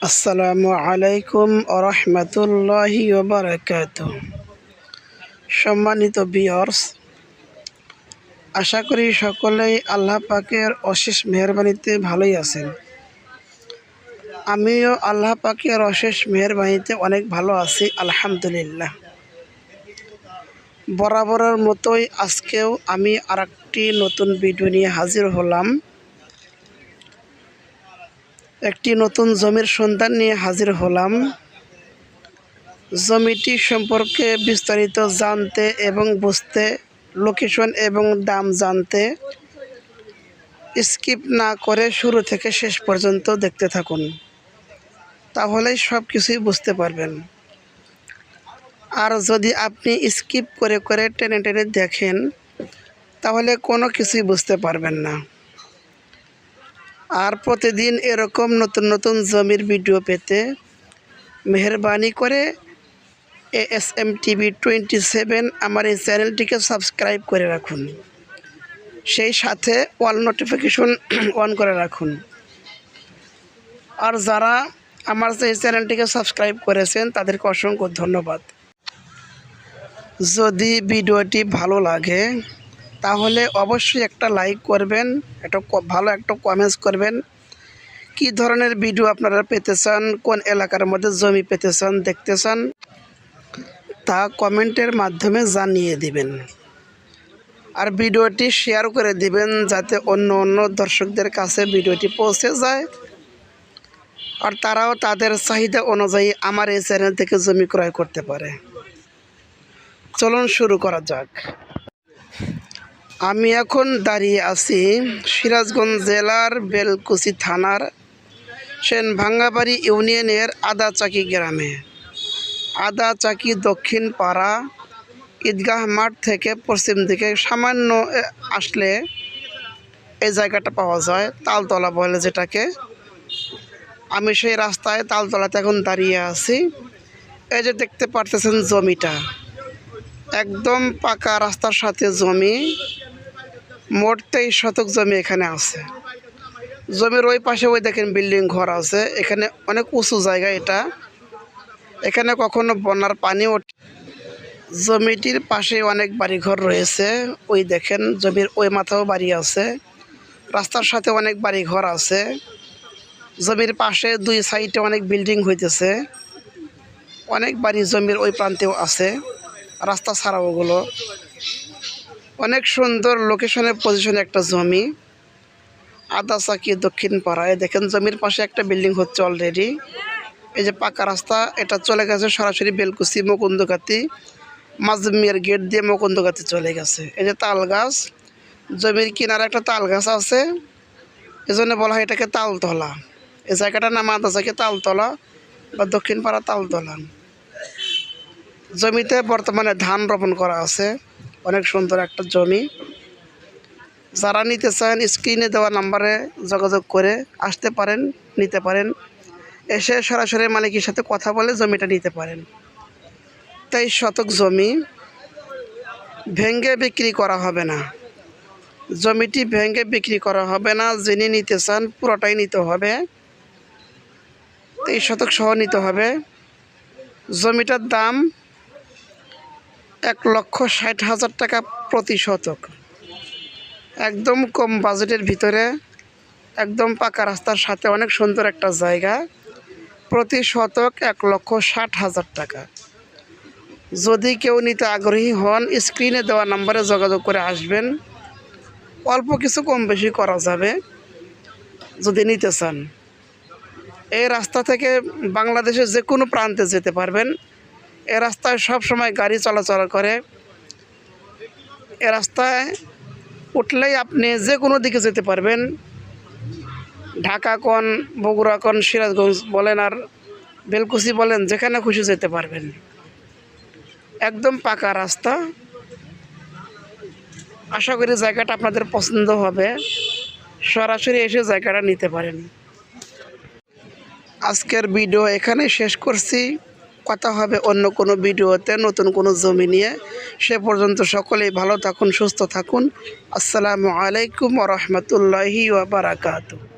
আসসালামু আলাইকুম আরহামাতুল্লাহি ওয়া বারাকাতুহু। সম্মানিত ভিউয়ার্স, আশা করি সকলেই আল্লাহ পাকের অশেষ মেহেরবানিতে ভালোই আছেন। আমিও আল্লাহ পাকের অশেষ মেহেরবানিতে অনেক ভালো আছি, আলহামদুলিল্লাহ। বরাবরের মতোই আজকেও আমি আরেকটি নতুন ভিডিও নিয়ে হাজির হলাম। একটি নতুন জমির সন্ধান নিয়ে হাজির হলাম। জমিটি সম্পর্কে বিস্তারিত জানতে এবং বুঝতে, লোকেশন এবং দাম জানতে স্কিপ না করে শুরু থেকে শেষ পর্যন্ত দেখতে থাকুন, তাহলেই সব কিছুই বুঝতে পারবেন। আর যদি আপনি স্কিপ করে করে টেনে টেনে দেখেন, তাহলে কোনো কিছুই বুঝতে পারবেন না। আর প্রতিদিন এরকম নতুন নতুন জমির ভিডিও পেতে মেহেরবানি করে ASM TV 27 আমার এই চ্যানেলটিকে সাবস্ক্রাইব করে রাখুন। সেই সাথে অল নোটিফিকেশন অন করে রাখুন। আর যারা আমার এই চ্যানেলটিকে সাবস্ক্রাইব করেছেন তাদেরকে অসংখ্য ধন্যবাদ। যদি ভিডিওটি ভালো লাগে তাহলে অবশ্যই একটা লাইক করবেন, ভালো একটা কমেন্টস করবেন। কী ধরনের ভিডিও আপনারা পেতে চান, কোন এলাকার মধ্যে জমি পেতে চান, দেখতে চান, তা কমেন্টের মাধ্যমে জানিয়ে দিবেন। আর ভিডিওটি শেয়ার করে দিবেন যাতে অন্য অন্য দর্শকদের কাছে ভিডিওটি পৌঁছে যায়, আর তারাও তাদের চাহিদা অনুযায়ী আমার এই চ্যানেল থেকে জমি ক্রয় করতে পারে। চলুন শুরু করা যাক। আমি এখন দাঁড়িয়ে আছি সিরাজগঞ্জ জেলার বেলকুচি থানার সেনভাঙ্গাবাড়ি ইউনিয়নের আদাচাকি গ্রামে। আদাচাকি দক্ষিণ পাড়া ঈদগাহ মাঠ থেকে পশ্চিম দিকে সামান্য আসলে এই জায়গাটা পাওয়া যায়, তালতলা বলে যেটাকে। আমি সেই রাস্তায় তালতলাতে এখন দাঁড়িয়ে আছি। এই যে দেখতে পারতেছেন জমিটা, একদম পাকা রাস্তার সাথে জমি। মোট 23 শতক জমি এখানে আছে। জমির ওই পাশে ওই দেখেন বিল্ডিং ঘর আছে। এখানে অনেক উঁচু জায়গা এটা, এখানে কখনো বন্যার পানি ওঠে। জমিটির পাশে অনেক বাড়িঘর রয়েছে। ওই দেখেন জমির ওই মাথাও বাড়ি আছে, রাস্তার সাথে অনেক বাড়িঘর আছে। জমির পাশে দুই সাইডে অনেক বিল্ডিং হইতেছে, অনেক বাড়ি জমির ওই প্রান্তেও আছে, রাস্তা ছাড়াও ওগুলো। অনেক সুন্দর লোকেশনের পজিশনে একটা জমি, আদাচাকি দক্ষিণ পাড়ায়। দেখেন জমির পাশে একটা বিল্ডিং হচ্ছে অলরেডি। এই যে পাকা রাস্তা, এটা চলে গেছে সরাসরি বেলকুচি মুকুন্দগাতি মাজমিয়ার গেট দিয়ে মুকুন্দগাতি চলে গেছে। এই যে তাল গাছ, জমির কিনারে একটা তাল গাছ আছে, এজন্য বলা হয় এটাকে তালতলা। এই জায়গাটার নাম আদাচাকি তালতলা বা দক্ষিণ পাড়া তালতলা। জমিতে বর্তমানে ধান রোপণ করা আছে। অনেক সুন্দর একটা জমি। যারা নিতে চান স্ক্রিনে দেওয়া নাম্বারে যোগাযোগ করে আসতে পারেন, নিতে পারেন। এসে সরাসরি মালিকের সাথে কথা বলে জমিটা নিতে পারেন। 23 শতক জমি, ভেঙে বিক্রি করা হবে না। জমিটি ভেঙে বিক্রি করা হবে না। যিনি নিতে চান পুরোটাই নিতে হবে, 23 শতক সহ নিতে হবে। জমিটার দাম 1,60,000 টাকা প্রতি শতক। একদম কম বাজেটের ভিতরে, একদম পাকা রাস্তার সাথে অনেক সুন্দর একটা জায়গা। প্রতি শতক 1,60,000 টাকা। যদি কেউ নিতে আগ্রহী হন স্ক্রিনে দেওয়া নাম্বারে যোগাযোগ করে আসবেন। অল্প কিছু কম বেশি করা যাবে যদি নিতে চান। এই রাস্তা থেকে বাংলাদেশের যে কোনো প্রান্তে যেতে পারবেন। এ রাস্তায় সব সময় গাড়ি চলাচল করে। এ রাস্তায় উঠলেই আপনি যে কোনো দিকে যেতে পারবেন। ঢাকা কোন, বগুড়া কোন, সিরাজগঞ্জ বলেন আর বেলকুচি বলেন, যেখানে খুশি যেতে পারবেন। একদম পাকা রাস্তা। আশা করি জায়গাটা আপনাদের পছন্দ হবে। সরাসরি এসে জায়গাটা নিতে পারেন। আজকের ভিডিও এখানে শেষ করছি। কথা হবে অন্য কোনো ভিডিওতে নতুন কোনো জমি নিয়ে। সে পর্যন্ত সকলেই ভালো থাকুন, সুস্থ থাকুন। আসসালামু আলাইকুম ওয়া রাহমাতুল্লাহি ওয়া বারাকাতুহু।